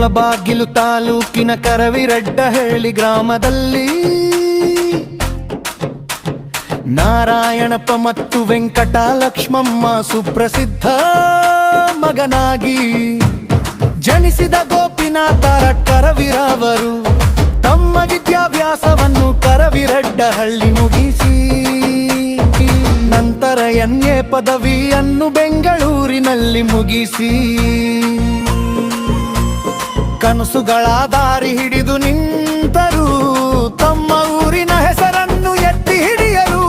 ಮುಳಬಾಗಿಲು ತಾಲೂಕಿನ ಕರವಿರಡ್ಡಹಳ್ಳಿ ಗ್ರಾಮದಲ್ಲಿ ನಾರಾಯಣಪ್ಪ ಮತ್ತು ವೆಂಕಟಲಕ್ಷ್ಮಮ್ಮ ಸುಪ್ರಸಿದ್ಧ ಮಗನಾಗಿ ಜನಿಸಿದ ಗೋಪಿನಾಥ ಕರವಿರವರು ತಮ್ಮ ವಿದ್ಯಾಭ್ಯಾಸವನ್ನು ಕರವಿರಡ್ಡಹಳ್ಳಿ ಮುಗಿಸಿ ನಂತರ ಎನ್ಎ ಪದವಿಯನ್ನು ಬೆಂಗಳೂರಿನಲ್ಲಿ ಮುಗಿಸಿ ಕನಸುಗಳ ದಾರಿ ಹಿಡಿದು ನಿಂತರು. ತಮ್ಮ ಊರಿನ ಹೆಸರನ್ನು ಎತ್ತಿ ಹಿಡಿಯಲು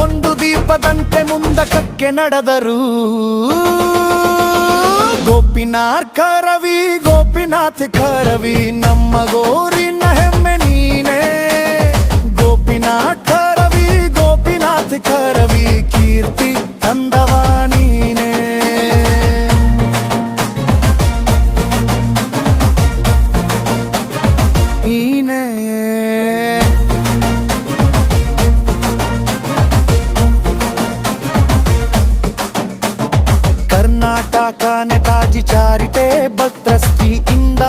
ಒಂದು ದೀಪದಂತೆ ಮುಂದಕ್ಕೆ ನಡೆದರು. ಗೋಪಿನಾಥ್ ಕರವಿ ಗೋಪಿನಾಥ್ ಕರವಿ ನಮ್ಮ ಗೋರಿನ ಹೆಮ್ಮೆ ನೀನೇ. ಗೋಪಿನಾಥ್ ಕರವಿ ಗೋಪಿನಾಥ್ ಕರವಿ ಕೀರ್ತಿ ತಂದವ ನೀನೇ. ಕರ್ನಾಟಕ ನೇತಾಜಿ ಚಾರಿಟೇಬಲ್ ಟ್ರಸ್ಟಿಯಿಂದ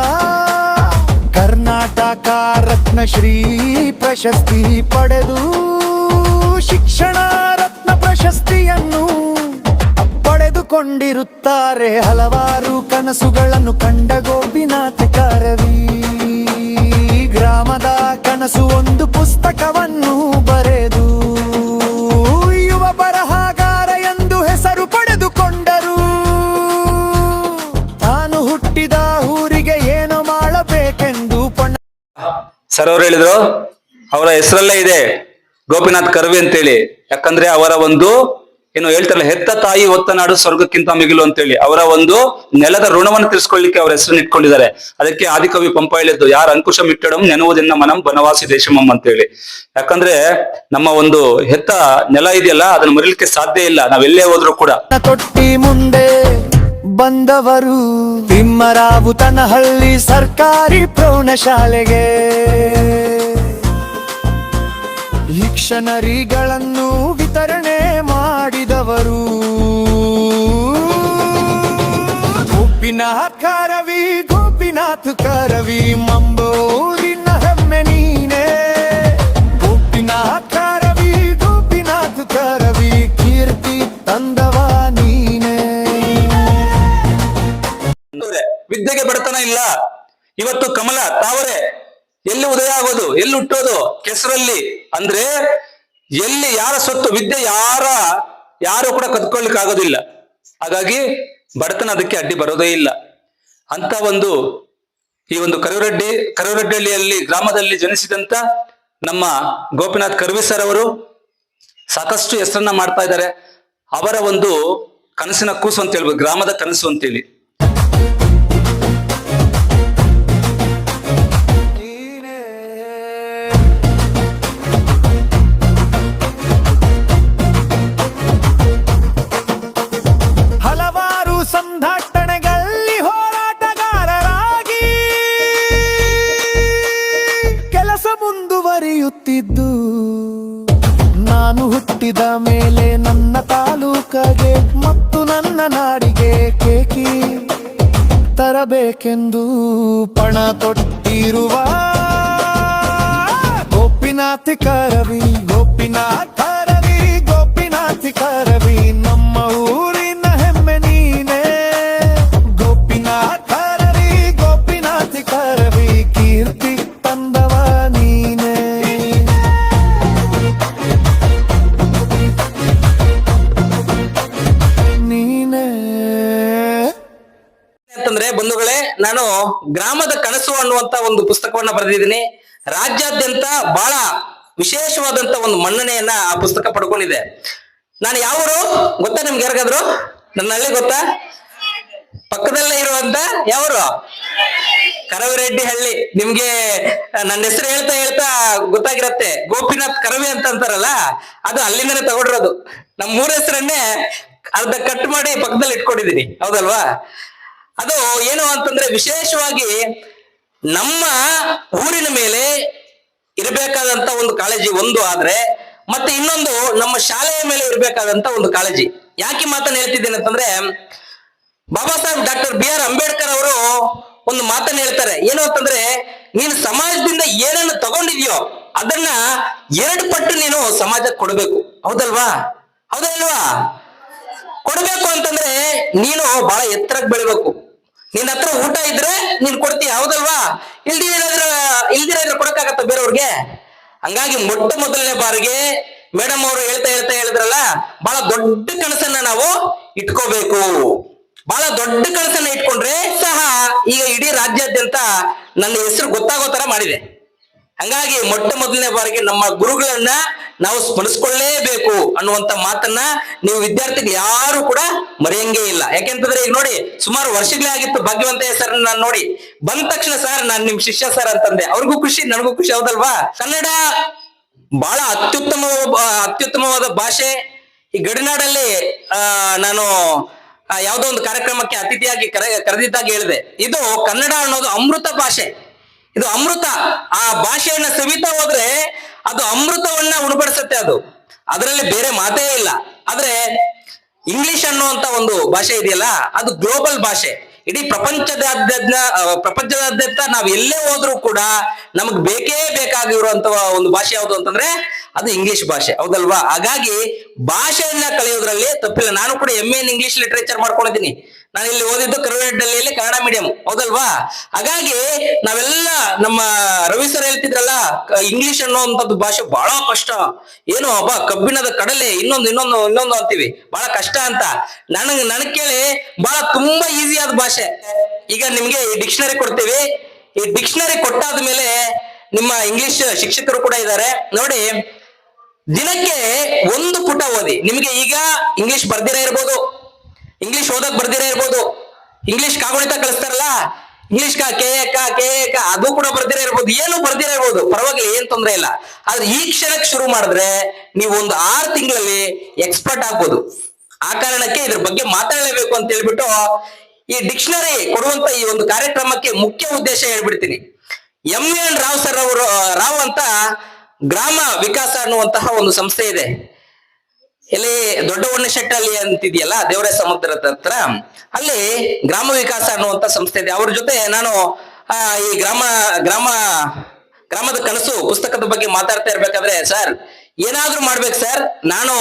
ಕರ್ನಾಟಕ ರತ್ನಶ್ರೀ ಪ್ರಶಸ್ತಿ ಪಡೆದು ಶಿಕ್ಷಣ ರತ್ನ ಪ್ರಶಸ್ತಿಯನ್ನು ಪಡೆದುಕೊಂಡಿರುತ್ತಾರೆ. ಹಲವಾರು ಕನಸುಗಳನ್ನು ಕಂಡ ಗೋಪಿನಾಥ್ ಕರವಿ ಗ್ರಾಮದ ಕನಸು ಒಂದು ಪುಸ್ತಕವನ್ನು ಬರೆದು ಯುವ ಬರಹಗಾರ ಎಂದು ಹೆಸರು ಪಡೆದುಕೊಂಡರು. ತಾನು ಹುಟ್ಟಿದ ಊರಿಗೆ ಏನು ಮಾಡಬೇಕೆಂದು ಸರ್ ಅವರು ಹೇಳಿದ್ರು, ಅವರ ಹೆಸರಲ್ಲೇ ಇದೆ ಗೋಪಿನಾಥ್ ಕರವಿ ಅಂತೇಳಿ. ಯಾಕಂದ್ರೆ ಅವರ ಒಂದು ಏನು ಹೇಳ್ತಾರಲ್ಲ, ಹೆತ್ತ ತಾಯಿ ಹೊತ್ತ ನಾಡು ಸ್ವರ್ಗಕ್ಕಿಂತ ಮಿಗಿಲು ಅಂತೇಳಿ ಅವರ ಒಂದು ನೆಲದ ಋಣವನ್ನು ತೀರಿಸಿಕೊಳ್ಳಿಕ್ಕೆ ಅವರ ಹೆಸರನ್ನು ಇಟ್ಕೊಂಡಿದ್ದಾರೆ. ಅದಕ್ಕೆ ಆದಿಕವಿ ಪಂಪ ಹೇಳಿದ್ದು, ಯಾರ ಅಂಕುಶಂ ಇಟ್ಟಡಂ ನೆನುವುದೆನ್ನ ಮನಂ ಬನವಾಸಿ ದೇಶಮಂ ಅಂತೇಳಿ. ಯಾಕಂದ್ರೆ ನಮ್ಮ ಒಂದು ಹೆತ್ತ ನೆಲ ಇದೆಯಲ್ಲ, ಅದನ್ನ ಮರಿಲಿಕ್ಕೆ ಸಾಧ್ಯ ಇಲ್ಲ, ನಾವೆಲ್ಲೇ ಹೋದ್ರು ಕೂಡ. ತೊಟ್ಟಿ ಮುಂದೆ ಬಂದವರು ತಿಮ್ಮರಾವುತನಹಳ್ಳಿ ಸರ್ಕಾರಿ ಪ್ರೌಢಶಾಲೆಗೆ ಡಿಕ್ಷನರಿಗಳನ್ನು ವಿತರಣೆ ಮಾಡಿದವರು. ಗೋಪಿನಾಥ್ ಕರವಿ ಗೋಪಿನಾಥ್ ಕರವಿ ಮಂಬೋರಿನ ಹೆಮ್ಮೆ ನೀನೇ. ಗೋಪಿನಾಥ್ ಕರವಿ ಗೋಪಿನಾಥ್ ಕರವಿ ಕೀರ್ತಿ ತಂದವ ನೀನೇ. ವಿದ್ಯೆಗೆ ಬಡತನ ಇಲ್ಲ. ಇವತ್ತು ಕಮಲ ತಾವರೆ ಎಲ್ಲಿ ಉದಯ ಆಗೋದು, ಎಲ್ಲಿ ಹುಟ್ಟೋದು, ಕೆಸರಲ್ಲಿ. ಅಂದ್ರೆ ಎಲ್ಲಿ ಯಾರ ಸ್ವತ್ತು, ವಿದ್ಯೆ ಯಾರು ಕೂಡ ಕದ್ಕೊಳ್ಳಿಕ್ ಆಗೋದಿಲ್ಲ. ಹಾಗಾಗಿ ಬಡತನ ಅದಕ್ಕೆ ಅಡ್ಡಿ ಬರೋದೇ ಇಲ್ಲ. ಅಂತ ಒಂದು ಈ ಒಂದು ಕರವಿರಡ್ಡಹಳ್ಳಿಯಲ್ಲಿ ಗ್ರಾಮದಲ್ಲಿ ಜನಿಸಿದಂತ ನಮ್ಮ ಗೋಪಿನಾಥ್ ಕರವಿ ಸರ್ ಅವರು ಸಾಕಷ್ಟು ಹೆಸರನ್ನ ಮಾಡ್ತಾ ಇದ್ದಾರೆ. ಅವರ ಒಂದು ಕನಸಿನ ಕೂಸು ಅಂತ ಹೇಳ್ಬೋದು, ಗ್ರಾಮದ ಕನಸು ಅಂತೇಳಿ. ಸಂಘಟನೆಗಳಲ್ಲಿ ಹೋರಾಟಗಾರರಾಗಿ ಕೆಲಸ ಮುಂದುವರಿಯುತ್ತಿದ್ದು, ನಾನು ಹುಟ್ಟಿದ ಮೇಲೆ ನನ್ನ ತಾಲೂಕಿಗೆ ಮತ್ತು ನನ್ನ ನಾಡಿಗೆ ಕೇಕಿ ತರಬೇಕೆಂದು ಪಣ ತೊಟ್ಟಿರುವ ಗೋಪಿನಾಥ್ ಕರವಿ ಗೋಪಿನಾಥ್ ಕರವಿ ಗೋಪಿನಾಥ್ ಕರವಿ ನಮ್ಮ ಊರಿನ ಹೆಮ್ಮೆ ನೀನೇ. ಗೋಪಿನಾಥ್ ಕರವಿ ಗೋಪಿನಾಥ್ ಕರವಿ ಕೀರ್ತಿ ತಂದವ ನೀನೇ. ನೀನೇ ಅಂತಂದ್ರೆ ಬಂಧುಗಳೇ, ನಾನು ಗ್ರಾಮದ ಕನಸು ಅನ್ನುವಂತ ಒಂದು ಪುಸ್ತಕವನ್ನ ಬರೆದಿದ್ದೀನಿ. ರಾಜ್ಯಾದ್ಯಂತ ಬಹಳ ವಿಶೇಷವಾದಂತ ಒಂದು ಮನ್ನಣೆಯನ್ನ ಆ ಪುಸ್ತಕ ಪಡ್ಕೊಂಡಿದೆ. ನಾನು ಯಾವರು ಗೊತ್ತಾ ನಿಮ್ಗೆ? ಯಾರಿಗಾದ್ರು ನನ್ನ ಹಳ್ಳಿ ಗೊತ್ತಾ? ಪಕ್ಕದಲ್ಲೇ ಇರುವಂತ ಯಾವರು? ಕರವಿರೆಡ್ಡಿ ಹಳ್ಳಿ. ನಿಮ್ಗೆ ನನ್ನ ಹೆಸರು ಹೇಳ್ತಾ ಹೇಳ್ತಾ ಗೊತ್ತಾಗಿರತ್ತೆ. ಗೋಪಿನಾಥ್ ಕರವಿ ಅಂತ ಅಂತಾರಲ್ಲ, ಅದು ಅಲ್ಲಿಂದನೇ ತಗೊಂಡಿರೋದು. ನಮ್ಮ ಮೂರ ಹೆಸರನ್ನೇ ಅರ್ಧ ಕಟ್ ಮಾಡಿ ಪಕ್ಕದಲ್ಲಿ ಇಟ್ಕೊಂಡಿದೀನಿ, ಹೌದಲ್ವಾ? ಅದು ಏನು ಅಂತಂದ್ರೆ, ವಿಶೇಷವಾಗಿ ನಮ್ಮ ಊರಿನ ಮೇಲೆ ಇರಬೇಕಾದಂತ ಒಂದು ಕಾಳಜಿ ಒಂದು ಆದ್ರೆ, ಮತ್ತೆ ಇನ್ನೊಂದು ನಮ್ಮ ಶಾಲೆಯ ಮೇಲೆ ಇರಬೇಕಾದಂತ ಒಂದು ಕಾಳಜಿ. ಯಾಕೆ ಮಾತನ್ನ ಹೇಳ್ತಿದ್ದೇನೆ ಅಂತಂದ್ರೆ, Baba Saheb doctor B R Ambedkar ಅವರು ಒಂದು ಮಾತನ್ನ ಹೇಳ್ತಾರೆ, ಏನು ಅಂತಂದ್ರೆ ನೀನು ಸಮಾಜದಿಂದ ಏನನ್ನು ತಗೊಂಡಿದ್ಯೋ ಅದನ್ನ 2 ಪಟ್ಟು ನೀನು ಸಮಾಜಕ್ಕೆ ಕೊಡಬೇಕು. ಹೌದಲ್ವಾ? ಹೌದಾ ಇಲ್ವಾ? ಕೊಡ್ಬೇಕು ಅಂತಂದ್ರೆ ನೀನು ಬಹಳ ಎತ್ತರಕ್ಕೆ ಬೆಳಿಬೇಕು. ನಿನ್ನ ಹತ್ರ ಊಟ ಇದ್ರೆ ನೀನ್ ಕೊಡ್ತೀಯ. ಹೌದಲ್ವಾ? ಇಲ್ದಿರ ಕೊಡಕ್ಕಾಗತ್ತ ಬೇರೆಯವ್ರಿಗೆ? ಹಂಗಾಗಿ ಮೊಟ್ಟ ಮೊದಲನೇ ಬಾರಿಗೆ ಮೇಡಮ್ ಅವರು ಹೇಳಿದ್ರಲ್ಲ, ಬಹಳ ದೊಡ್ಡ ಕನಸನ್ನ ನಾವು ಇಟ್ಕೋಬೇಕು. ಬಹಳ ದೊಡ್ಡ ಕನಸನ್ನ ಇಟ್ಕೊಂಡ್ರೆ ಸಹ ಈಗ ಇಡೀ ರಾಜ್ಯಾದ್ಯಂತ ನನ್ನ ಹೆಸರು ಗೊತ್ತಾಗೋ ತರ ಮಾಡಿದೆ. ಹಂಗಾಗಿ ಮೊಟ್ಟ ಮೊದಲನೇ ಬಾರಿಗೆ ನಮ್ಮ ಗುರುಗಳನ್ನ ನಾವು ಸ್ಮರಿಸ್ಕೊಳ್ಳೇಬೇಕು ಅನ್ನುವಂತ ಮಾತನ್ನ ನೀವು ವಿದ್ಯಾರ್ಥಿಗಳು ಯಾರು ಕೂಡ ಮರೆಯಂಗೇ ಇಲ್ಲ. ಯಾಕೆಂತಂದ್ರೆ ಈಗ ನೋಡಿ, ಸುಮಾರು ವರ್ಷಗಳೇ ಆಗಿತ್ತು ಭಾಗ್ಯವಂತ ಸರ್ ನಾನು ನೋಡಿ ಬಂದ ತಕ್ಷಣ ಸರ್ ನಾನ್ ನಿಮ್ ಶಿಷ್ಯ ಸರ್ ಅಂತಂದೆ. ಅವ್ರಿಗೂ ಖುಷಿ, ನನಗೂ ಖುಷಿ. ಹೌದಲ್ವಾ? ಕನ್ನಡ ಬಹಳ ಅತ್ಯುತ್ತಮವಾದ ಭಾಷೆ. ಈ ಗಡಿನಾಡಲ್ಲಿ ನಾನು ಯಾವುದೋ ಒಂದು ಕಾರ್ಯಕ್ರಮಕ್ಕೆ ಅತಿಥಿಯಾಗಿ ಕರೆದಿದ್ದಾಗ ಹೇಳಿದೆ, ಇದು ಕನ್ನಡ ಅನ್ನೋದು ಅಮೃತ ಭಾಷೆ. ಇದು ಅಮೃತ. ಆ ಭಾಷೆಯನ್ನ ಸವಿತಾ ಹೋದ್ರೆ ಅದು ಅಮೃತವನ್ನ ಉಣಬಡಿಸುತ್ತೆ. ಅದರಲ್ಲಿ ಬೇರೆ ಮಾತೇ ಇಲ್ಲ. ಆದ್ರೆ ಇಂಗ್ಲಿಷ್ ಅನ್ನುವಂತ ಒಂದು ಭಾಷೆ ಇದೆಯಲ್ಲ, ಅದು ಗ್ಲೋಬಲ್ ಭಾಷೆ. ಇಡೀ ಪ್ರಪಂಚದಾದ್ಯಂತ ನಾವ್ ಎಲ್ಲೇ ಹೋದ್ರೂ ಕೂಡ ನಮಗ್ ಬೇಕೇ ಬೇಕಾಗಿರುವಂತ ಒಂದು ಭಾಷೆ ಯಾವುದು ಅಂತಂದ್ರೆ ಅದು ಇಂಗ್ಲಿಷ್ ಭಾಷೆ. ಹೌದಲ್ವಾ? ಹಾಗಾಗಿ ಭಾಷೆಯನ್ನ ಕಲಿಯೋದ್ರಲ್ಲಿ ತಪ್ಪಿಲ್ಲ. ನಾನು ಕೂಡ MA ಇನ್ ಇಂಗ್ಲಿಷ್ ಲಿಟರೇಚರ್ ಮಾಡ್ಕೊಂಡಿದ್ದೀನಿ. ನಾನು ಇಲ್ಲಿ ಓದಿದ್ದು ಕರ್ನಾಟಕದಲ್ಲಿ ಕನ್ನಡ ಮೀಡಿಯಂ. ಹೌದಲ್ವಾ? ಹಾಗಾಗಿ ನಾವೆಲ್ಲ ನಮ್ಮ ರವಿ ಸರ್ ಹೇಳ್ತಿದ್ರಲ್ಲ, ಇಂಗ್ಲಿಷ್ ಅನ್ನುವಂಥದ್ದು ಭಾಷೆ ಬಹಳ ಕಷ್ಟ, ಏನು ಕಬ್ಬಿಣದ ಕಡಲೆ, ಇನ್ನೊಂದು ಅಂತೀವಿ, ಬಹಳ ಕಷ್ಟ ಅಂತ. ನನಗ್ ಕೇಳಿ ಬಹಳ ತುಂಬಾ ಈಸಿ ಆದ ಭಾಷೆ. ಈಗ ನಿಮ್ಗೆ ಈ ಡಿಕ್ಷನರಿ ಕೊಡ್ತೀವಿ. ಈ ಡಿಕ್ಷನರಿ ಕೊಟ್ಟಾದ ಮೇಲೆ ನಿಮ್ಮ ಇಂಗ್ಲಿಷ್ ಶಿಕ್ಷಕರು ಕೂಡ ಇದ್ದಾರೆ ನೋಡಿ, ದಿನಕ್ಕೆ 1 ಪುಟ ಓದಿ. ನಿಮ್ಗೆ ಈಗ ಇಂಗ್ಲಿಷ್ ಬರ್ದಿರ ಇರ್ಬೋದು, ಇಂಗ್ಲಿಷ್ ಓದಕ್ ಬರ್ದಿರ ಇರ್ಬೋದು, ಇಂಗ್ಲಿಷ್ ಕಾಗುಣಿತ ಕಳಿಸ್ತಾರಲ್ಲ, ಇಂಗ್ಲಿಷ್ ಕೆ ಅದು ಕೂಡ ಬರ್ದಿರ ಇರ್ಬೋದು, ಏನು ಬರ್ದಿರ ಇರ್ಬೋದು, ಪರವಾಗಿಲ್ಲ, ಏನ್ ತೊಂದ್ರೆ ಇಲ್ಲ. ಆದ್ರೆ ಈ ಕ್ಷಣಕ್ಕೆ ಶುರು ಮಾಡಿದ್ರೆ ನೀವು ಒಂದು 6 ತಿಂಗಳಲ್ಲಿ ಎಕ್ಸ್ಪರ್ಟ್ ಆಗ್ಬೋದು. ಆ ಕಾರಣಕ್ಕೆ ಇದ್ರ ಬಗ್ಗೆ ಮಾತಾಡಲೇಬೇಕು ಅಂತ ಹೇಳ್ಬಿಟ್ಟು ಈ ಡಿಕ್ಷನರಿ ಕೊಡುವಂತ ಈ ಒಂದು ಕಾರ್ಯಕ್ರಮಕ್ಕೆ ಮುಖ್ಯ ಉದ್ದೇಶ ಹೇಳ್ಬಿಡ್ತೀನಿ. MN ರಾವ್ ಸರ್ ಅವರು, ರಾವ್ ಅಂತ ಗ್ರಾಮ ವಿಕಾಸ ಅನ್ನುವಂತಹ ಒಂದು ಸಂಸ್ಥೆ ಇದೆ. ಇಲ್ಲಿ ದೊಡ್ಡ ಹೊನ್ನೆಶೆಟ್ಟಳ್ಳಿ ಅಂತಿದೆಯಲ್ಲ, ದೇವರ ಸಮುದ್ರದ ಹತ್ರ, ಅಲ್ಲಿ ಗ್ರಾಮ ವಿಕಾಸ ಅನ್ನುವಂತ ಸಂಸ್ಥೆ ಇದೆ. ಅವ್ರ ಜೊತೆ ನಾನು ಈ ಗ್ರಾಮದ ಕನಸು ಪುಸ್ತಕದ ಬಗ್ಗೆ ಮಾತಾಡ್ತಾ ಇರ್ಬೇಕಾದ್ರೆ, ಸರ್ ಏನಾದ್ರೂ ಮಾಡ್ಬೇಕು ಸರ್, ನಾನು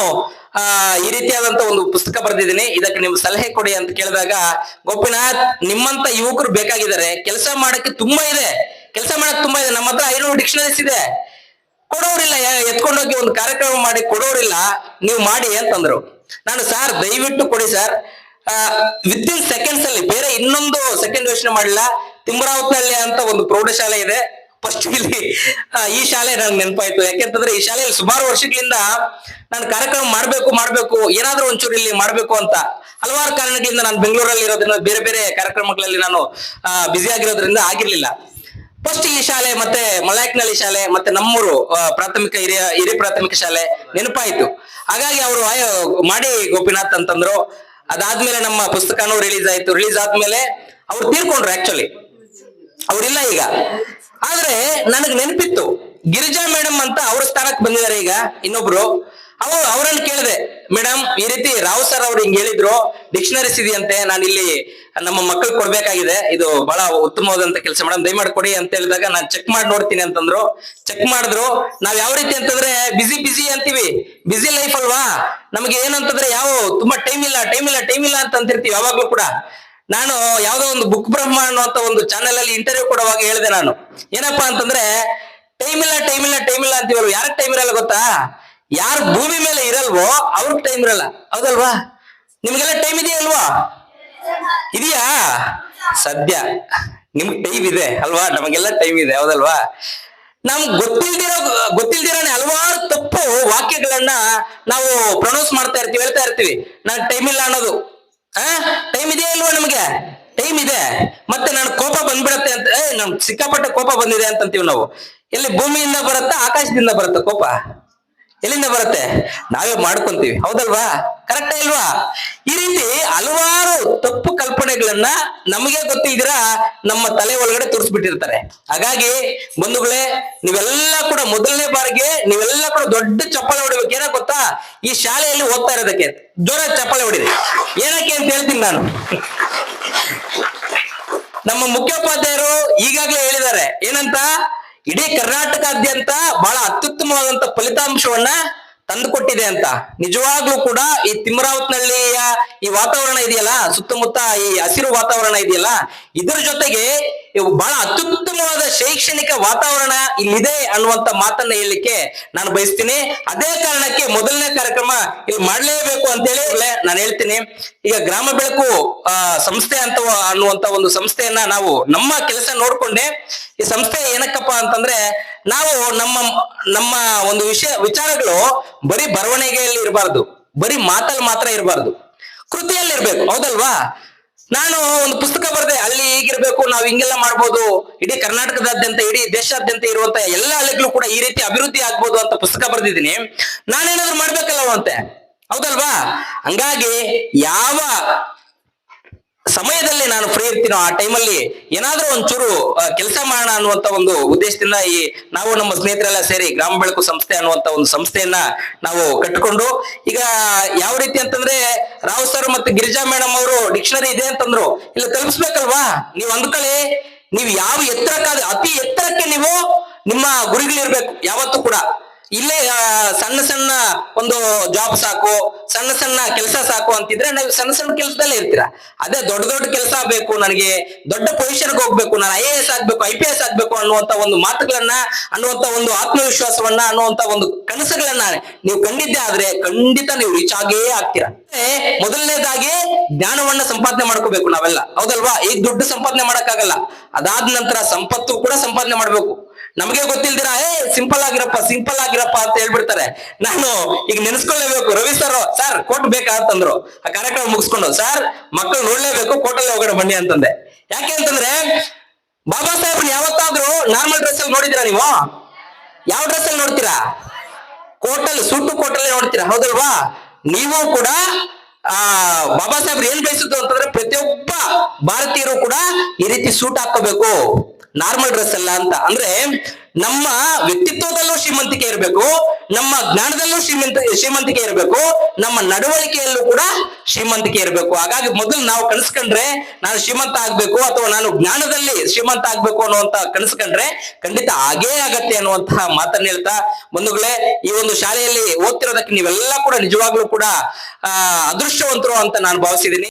ಈ ರೀತಿಯಾದಂತ ಒಂದು ಪುಸ್ತಕ ಬರೆದಿದ್ದೀನಿ, ಇದಕ್ಕೆ ನೀವು ಸಲಹೆ ಕೊಡಿ ಅಂತ ಕೇಳಿದಾಗ, ಗೋಪಿನಾಥ್, ನಿಮ್ಮಂತ ಯುವಕರು ಬೇಕಾಗಿದ್ದಾರೆ. ಕೆಲಸ ಮಾಡಕ್ ತುಂಬಾ ಇದೆ. ನಮ್ಮ ಹತ್ರ 500 ಡಿಕ್ಷನರೀಸ್ ಇದೆ. ಕೊಡೋರಿಲ್ಲ, ಎತ್ಕೊಂಡೋಗಿ ಒಂದು ಕಾರ್ಯಕ್ರಮ ಮಾಡಿ ಕೊಡೋರಿಲ್ಲ, ನೀವು ಮಾಡಿ ಅಂತಂದ್ರು. ನಾನು, ಸರ್ ದಯವಿಟ್ಟು ಕೊಡಿ ಸರ್, ವಿತಿನ್ ಸೆಕೆಂಡ್ಸ್ ಅಲ್ಲಿ, ಬೇರೆ ಇನ್ನೊಂದು ಸೆಕೆಂಡ್ ಯೋಚನೆ ಮಾಡಿಲ್ಲ. ತಿಮ್ಮರಾವತ್ನಹಳ್ಳಿ ಅಂತ ಒಂದು ಪ್ರೌಢಶಾಲೆ ಇದೆ. ಫಸ್ಟ್ ಇಲ್ಲಿ ಈ ಶಾಲೆ ನನ್ಗೆ ನೆನಪಾಯ್ತು. ಯಾಕೆಂತಂದ್ರೆ ಈ ಶಾಲೆಯಲ್ಲಿ ಸುಮಾರು ವರ್ಷಗಳಿಂದ ನಾನು ಕಾರ್ಯಕ್ರಮ ಮಾಡ್ಬೇಕು, ಏನಾದ್ರೂ ಒಂಚೂರು ಇಲ್ಲಿ ಮಾಡ್ಬೇಕು ಅಂತ ಹಲವಾರು ಕಾರಣಗಳಿಂದ ನಾನು ಬೆಂಗಳೂರಲ್ಲಿ ಇರೋದ್ರಿಂದ ಬೇರೆ ಬೇರೆ ಕಾರ್ಯಕ್ರಮಗಳಲ್ಲಿ ನಾನು ಬ್ಯುಸಿ ಆಗಿರೋದ್ರಿಂದ ಆಗಿರ್ಲಿಲ್ಲ. ಫಸ್ಟ್ ಈ ಶಾಲೆ, ಮತ್ತೆ ಮಲಾಯಕ್ನಹಳ್ಳಿ ಶಾಲೆ, ಮತ್ತೆ ನಮ್ಮೂರು ಪ್ರಾಥಮಿಕ ಹಿರಿಯ ಪ್ರಾಥಮಿಕ ಶಾಲೆ ನೆನಪಾಯ್ತು. ಹಾಗಾಗಿ ಅವರು ಮಾಡಿ ಗೋಪಿನಾಥ್ ಅಂತಂದ್ರು. ಅದಾದ್ಮೇಲೆ ನಮ್ಮ ಪುಸ್ತಕನೂ ರಿಲೀಸ್ ಆಯ್ತು. ರಿಲೀಸ್ ಆದ್ಮೇಲೆ ಅವ್ರು ತೀರ್ಕೊಂಡ್ರು. ಆಕ್ಚುಲಿ ಅವ್ರಿಲ್ಲ ಈಗ. ಆದ್ರೆ ನನಗ್ ನೆನಪಿತ್ತು, ಗಿರಿಜಾ ಮೇಡಮ್ ಅಂತ ಅವ್ರ ಸ್ಥಾನಕ್ಕೆ ಬಂದಿದ್ದಾರೆ ಈಗ ಇನ್ನೊಬ್ರು. ಅವ್ರನ್ನ ಕೇಳಿದೆ, ಮೇಡಮ್ ಈ ರೀತಿ ರಾವ್ ಸರ್ ಅವ್ರು ಹಿಂಗ್ ಹೇಳಿದ್ರು, ಡಿಕ್ಷನರೀಸ್ ಇದೆಯಂತೆ, ನಾನು ಇಲ್ಲಿ ನಮ್ಮ ಮಕ್ಕಳು ಕೊಡ್ಬೇಕಾಗಿದೆ, ಇದು ಬಹಳ ಉತ್ತಮವಾದಂತ ಕೆಲಸ ಮೇಡಮ್, ದಯಮಾಡಿ ಕೊಡಿ ಅಂತ ಹೇಳಿದಾಗ, ನಾನು ಚೆಕ್ ಮಾಡಿ ನೋಡ್ತೀನಿ ಅಂತಂದ್ರು. ಚೆಕ್ ಮಾಡಿದ್ರು. ನಾವ್ ಯಾವ ರೀತಿ ಅಂತಂದ್ರೆ ಬಿಸಿ ಅಂತೀವಿ, ಬಿಸಿ ಲೈಫ್ ಅಲ್ವಾ, ನಮ್ಗೆ ಏನಂತಂದ್ರೆ ತುಂಬಾ ಟೈಮ್ ಇಲ್ಲ ಅಂತ ಅಂತಿರ್ತೀವಿ ಯಾವಾಗ್ಲೂ ಕೂಡ. ನಾನು ಯಾವ್ದೋ ಒಂದು ಬುಕ್ ಬ್ರಹ್ಮ ಅನ್ನುವಂತ ಒಂದು ಚಾನೆಲ್ ಅಲ್ಲಿ ಇಂಟರ್ವ್ಯೂ ಕೊಡುವಾಗ ಹೇಳಿದೆ ನಾನು, ಏನಪ್ಪಾ ಅಂತಂದ್ರೆ ಟೈಮ್ ಇಲ್ಲ ಅಂತೀವಲ್ವ, ಯಾರಿಗೆ ಟೈಮ್ ಇರಲ್ಲ ಗೊತ್ತಾ? ಯಾರು ಭೂಮಿ ಮೇಲೆ ಇರಲ್ವೋ ಅವ್ರಿಗೆ ಟೈಮ್ ಇರಲ್ಲ. ಹೌದಲ್ವಾ? ನಿಮ್ಗೆಲ್ಲ ಟೈಮ್ ಇದೆಯಾ ಅಲ್ವಾ? ಇದೆಯಾ? ಸದ್ಯ ನಿಮ್ಗೆ ಟೈಮ್ ಇದೆ ಅಲ್ವಾ? ನಮಗೆಲ್ಲ ಟೈಮ್ ಇದೆ. ಹೌದಲ್ವಾ? ನಮ್ಗೆ ಗೊತ್ತಿಲ್ದಿರೋನೆ ಹಲವಾರು ತಪ್ಪು ವಾಕ್ಯಗಳನ್ನ ನಾವು ಪ್ರೊನೌನ್ಸ್ ಮಾಡ್ತಾ ಇರ್ತೀವಿ, ಹೇಳ್ತಾ ಇರ್ತೀವಿ. ನಾನು ಟೈಮ್ ಇಲ್ಲ ಅನ್ನೋದು. ಟೈಮ್ ಇದೆಯಾ ಇಲ್ವಾ? ನಮ್ಗೆ ಟೈಮ್ ಇದೆ. ಮತ್ತೆ ನಾನು ಕೋಪ ಬಂದ್ಬಿಡತ್ತೆ ಅಂತ, ನಮ್ ಸಿಕ್ಕಾಪಟ್ಟೆ ಕೋಪ ಬಂದಿದೆ ಅಂತಂತೀವಿ ನಾವು. ಎಲ್ಲಿ ಭೂಮಿಯಿಂದ ಬರುತ್ತಾ, ಆಕಾಶದಿಂದ ಬರುತ್ತಾ ಕೋಪ? ಎಲ್ಲಿಂದ ಬರುತ್ತೆ? ನಾವೇ ಮಾಡ್ಕೊಂತೀವಿ. ಹೌದಲ್ವಾ? ಕರೆಕ್ಟಾ ಇಲ್ವಾ? ಈ ರೀತಿ ಹಲವಾರು ತಪ್ಪು ಕಲ್ಪನೆಗಳನ್ನ ನಮಗೆ ಗೊತ್ತಿದ್ದೀರಾ ನಮ್ಮ ತಲೆ ಒಳಗಡೆ ತೋರಿಸ್ಬಿಟ್ಟಿರ್ತಾರೆ. ಹಾಗಾಗಿ ಬಂಧುಗಳೇ, ನೀವೆಲ್ಲ ಕೂಡ ಮೊದಲನೇ ಬಾರಿಗೆ ನೀವೆಲ್ಲ ಕೂಡ ದೊಡ್ಡ ಚಪ್ಪಾಳೆ ಹೊಡಿಬೇಕು. ಏನೋ ಗೊತ್ತಾ? ಈ ಶಾಲೆಯಲ್ಲಿ ಓದ್ತಾ ಇರೋದಕ್ಕೆ ಜೋರ ಚಪ್ಪಾಳೆ ಹೊಡಿರಿ. ಏನಕ್ಕೆ ಅಂತ ಹೇಳ್ತೀನಿ ನಾನು. ನಮ್ಮ ಮುಖ್ಯೋಪಾಧ್ಯಾಯರು ಈಗಾಗಲೇ ಹೇಳಿದ್ದಾರೆ ಏನಂತ, ಇಡೀ ಕರ್ನಾಟಕಾದ್ಯಂತ ಬಹಳ ಅತ್ಯುತ್ತಮವಾದಂತ ಫಲಿತಾಂಶವನ್ನ ತಂದುಕೊಟ್ಟಿದೆ ಅಂತ. ನಿಜವಾಗ್ಲೂ ಕೂಡ ಈ ತಿಮ್ಮರಾವತ್ನಹಳ್ಳಿಯ ಈ ವಾತಾವರಣ ಇದೆಯಲ್ಲ, ಸುತ್ತಮುತ್ತ ಈ ಹಸಿರು ವಾತಾವರಣ ಇದೆಯಲ್ಲ, ಇದರ ಜೊತೆಗೆ ಇವು ಬಹಳ ಅತ್ಯುತ್ತಮವಾದ ಶೈಕ್ಷಣಿಕ ವಾತಾವರಣ ಇಲ್ಲಿದೆ ಅನ್ನುವಂತ ಮಾತನ್ನ ಹೇಳಲಿಕ್ಕೆ ನಾನು ಬಯಸ್ತೀನಿ. ಅದೇ ಕಾರಣಕ್ಕೆ ಮೊದಲನೇ ಕಾರ್ಯಕ್ರಮ ಇಲ್ಲಿ ಮಾಡ್ಲೇಬೇಕು ಅಂತೇಳಿ ನಾನು ಹೇಳ್ತೀನಿ. ಈಗ ಗ್ರಾಮ ಬೆಳಕು ಸಂಸ್ಥೆ ಅಂತ ಅನ್ನುವಂತ ಒಂದು ಸಂಸ್ಥೆಯನ್ನ ನಾವು ನಮ್ಮ ಕೆಲಸ ನೋಡ್ಕೊಂಡೆ. ಈ ಸಂಸ್ಥೆ ಏನಕ್ಕಪ್ಪ ಅಂತಂದ್ರೆ, ನಾವು ನಮ್ಮ ಒಂದು ವಿಚಾರಗಳು ಬರೀ ಬರವಣಿಗೆಯಲ್ಲಿ ಇರಬಾರ್ದು, ಬರೀ ಮಾತಲ್ಲಿ ಮಾತ್ರ ಇರಬಾರ್ದು, ಕೃತಿಯಲ್ಲಿ ಇರ್ಬೇಕು. ಹೌದಲ್ವಾ? ನಾನು ಒಂದು ಪುಸ್ತಕ ಬರೆದೆ, ಅಲ್ಲಿ ಹೀಗಿರ್ಬೇಕು, ನಾವು ಹಿಂಗೆಲ್ಲ ಮಾಡ್ಬೋದು, ಇಡೀ ಕರ್ನಾಟಕದಾದ್ಯಂತ ಇಡೀ ದೇಶಾದ್ಯಂತ ಇರುವಂತ ಎಲ್ಲ ಹಳ್ಳಿಗಳು ಕೂಡ ಈ ರೀತಿ ಅಭಿವೃದ್ಧಿ ಆಗ್ಬೋದು ಅಂತ ಪುಸ್ತಕ ಬರೆದಿದ್ದೀನಿ. ನಾನೇನಾದ್ರೂ ಮಾಡ್ಬೇಕಲ್ಲವಂತೆ, ಹೌದಲ್ವಾ? ಹಂಗಾಗಿ ಯಾವ ಸಮಯದಲ್ಲಿ ನಾನು ಫ್ರೀ ಇರ್ತೀನೋ ಆ ಟೈಮಲ್ಲಿ ಏನಾದ್ರೂ ಒಂಚೂರು ಕೆಲಸ ಮಾಡೋಣ ಅನ್ನುವಂತ ಒಂದು ಉದ್ದೇಶದಿಂದ ನಾವು ನಮ್ಮ ಸ್ನೇಹಿತರೆಲ್ಲ ಸೇರಿ ಗ್ರಾಮ ಬೆಳಕು ಸಂಸ್ಥೆ ಅನ್ನುವಂತ ಒಂದು ಸಂಸ್ಥೆಯನ್ನ ನಾವು ಕಟ್ಟಿಕೊಂಡು, ಈಗ ಯಾವ ರೀತಿ ಅಂತಂದ್ರೆ, ರಾವ್ ಸರ್ ಮತ್ತೆ ಗಿರಿಜಾ ಮೇಡಮ್ ಅವರು ಡಿಕ್ಷನರಿ ಇದೆ ಅಂತಂದ್ರು, ಇಲ್ಲ ತಲುಪಿಸ್ಬೇಕಲ್ವಾ? ನೀವು ಅಂದ್ಕೊಳ್ಳಿ, ನೀವು ಯಾವ ಎತ್ತರಕ್ಕಾದ ಅತಿ ಎತ್ತರಕ್ಕೆ ನೀವು ನಿಮ್ಮ ಗುರಿಗಳಿರ್ಬೇಕು ಯಾವತ್ತೂ ಕೂಡ. ಇಲ್ಲೇ ಸಣ್ಣ ಸಣ್ಣ ಒಂದು ಜಾಬ್ ಸಾಕು, ಸಣ್ಣ ಸಣ್ಣ ಕೆಲಸ ಸಾಕು ಅಂತಿದ್ರೆ ನಾವು ಸಣ್ಣ ಸಣ್ಣ ಕೆಲಸದಲ್ಲೇ ಇರ್ತೀರಾ. ಅದೇ ದೊಡ್ಡ ದೊಡ್ಡ ಕೆಲಸ ಬೇಕು, ನನಗೆ ದೊಡ್ಡ ಪೊಸಿಷನ್ಗೆ ಹೋಗ್ಬೇಕು, ನಾನು IAS ಆಗ್ಬೇಕು, IPS ಆಗ್ಬೇಕು ಅನ್ನುವಂತ ಒಂದು ಮಾತುಗಳನ್ನ, ಅನ್ನುವಂತ ಒಂದು ಆತ್ಮವಿಶ್ವಾಸವನ್ನ, ಅನ್ನುವಂತ ಒಂದು ಕನಸುಗಳನ್ನ ನೀವು ಕಂಡಿದ್ದೆ ಆದ್ರೆ ಖಂಡಿತ ನೀವು ರೀಚ್ ಆಗೇ ಆಗ್ತೀರಾ. ಮೊದಲನೇದಾಗಿ ಜ್ಞಾನವನ್ನ ಸಂಪಾದನೆ ಮಾಡ್ಕೋಬೇಕು ನಾವೆಲ್ಲ, ಹೌದಲ್ವಾ? ಈಗ ದುಡ್ಡು ಸಂಪಾದನೆ ಮಾಡಕ್ಕಾಗಲ್ಲ, ಅದಾದ ನಂತರ ಸಂಪತ್ತು ಕೂಡ ಸಂಪಾದನೆ ಮಾಡ್ಬೇಕು. ನಮಗೆ ಗೊತ್ತಿಲ್ದಿರ ಸಿಂಪಲ್ ಆಗಿರಪ್ಪ ಅಂತ ಹೇಳ್ಬಿಡ್ತಾರೆ. ನಾನು ಈಗ ನೆನೆಸ್ಕೊಳ್ಳೇಬೇಕು. ರವಿ ಸರ್ ಕೋಟ್ ಬೇಕಾ ಅಂತಂದ್ರು, ಆ ಕಾರ್ಯಕ್ರಮ ಮುಗಿಸ್ಕೊಂಡು, ಸರ್ ಮಕ್ಕಳು ನೋಡ್ಲೇಬೇಕು, ಕೋಟಲ್ಲಿ ಹೋಗೋಣ ಬನ್ನಿ ಅಂತಂದೆ. ಯಾಕೆ ಅಂತಂದ್ರೆ, ಬಾಬಾ ಸಾಹೇಬ್ನ ಯಾವತ್ತಾದ್ರೂ ನಾರ್ಮಲ್ ಡ್ರೆಸ್ ಅಲ್ಲಿ ನೋಡಿದಿರಾ ನೀವು? ಯಾವ ಡ್ರೆಸ್ ಅಲ್ಲಿ ನೋಡ್ತೀರಾ? ಕೋಟಲ್ಲಿ, ಸೂಟು ಕೋಟಲ್ಲಿ ನೋಡ್ತೀರಾ, ಹೌದಲ್ವಾ? ನೀವು ಕೂಡ ಬಾಬಾ ಸಾಹೇಬ್ರು ಏನ್ ಬಯಸಿದ್ರು ಅಂತಂದ್ರೆ, ಪ್ರತಿಯೊಬ್ಬ ಭಾರತೀಯರು ಕೂಡ ಈ ರೀತಿ ಸೂಟ್ ಹಾಕೋಬೇಕು, ನಾರ್ಮಲ್ ಡ್ರೆಸ್ ಅಲ್ಲ ಅಂತ. ಅಂದ್ರೆ ನಮ್ಮ ವ್ಯಕ್ತಿತ್ವದಲ್ಲೂ ಶ್ರೀಮಂತಿಕೆ ಇರಬೇಕು, ನಮ್ಮ ಜ್ಞಾನದಲ್ಲೂ ಶ್ರೀಮಂತಿಕೆ ಇರಬೇಕು, ನಮ್ಮ ನಡವಳಿಕೆಯಲ್ಲೂ ಕೂಡ ಶ್ರೀಮಂತಿಕೆ ಇರಬೇಕು. ಹಾಗಾಗಿ ಮೊದಲು ನಾವು ಕನಸ್ಕೊಂಡ್ರೆ ನಾನು ಶ್ರೀಮಂತ ಆಗ್ಬೇಕು, ಅಥವಾ ನಾನು ಜ್ಞಾನದಲ್ಲಿ ಶ್ರೀಮಂತ ಆಗ್ಬೇಕು ಅನ್ನುವಂತ ಕನಸ್ಕೊಂಡ್ರೆ ಖಂಡಿತ ಆಗೇ ಆಗತ್ತೆ ಅನ್ನುವಂತಹ ಮಾತನ್ನ ಹೇಳ್ತಾ, ಬಂಧುಗಳೇ, ಈ ಒಂದು ಶಾಲೆಯಲ್ಲಿ ಓದ್ತಿರೋದಕ್ಕೆ ನೀವೆಲ್ಲ ಕೂಡ ನಿಜವಾಗ್ಲೂ ಕೂಡ ಅದೃಷ್ಟವಂತರು ಅಂತ ನಾನು ಭಾವಿಸಿದ್ದೀನಿ.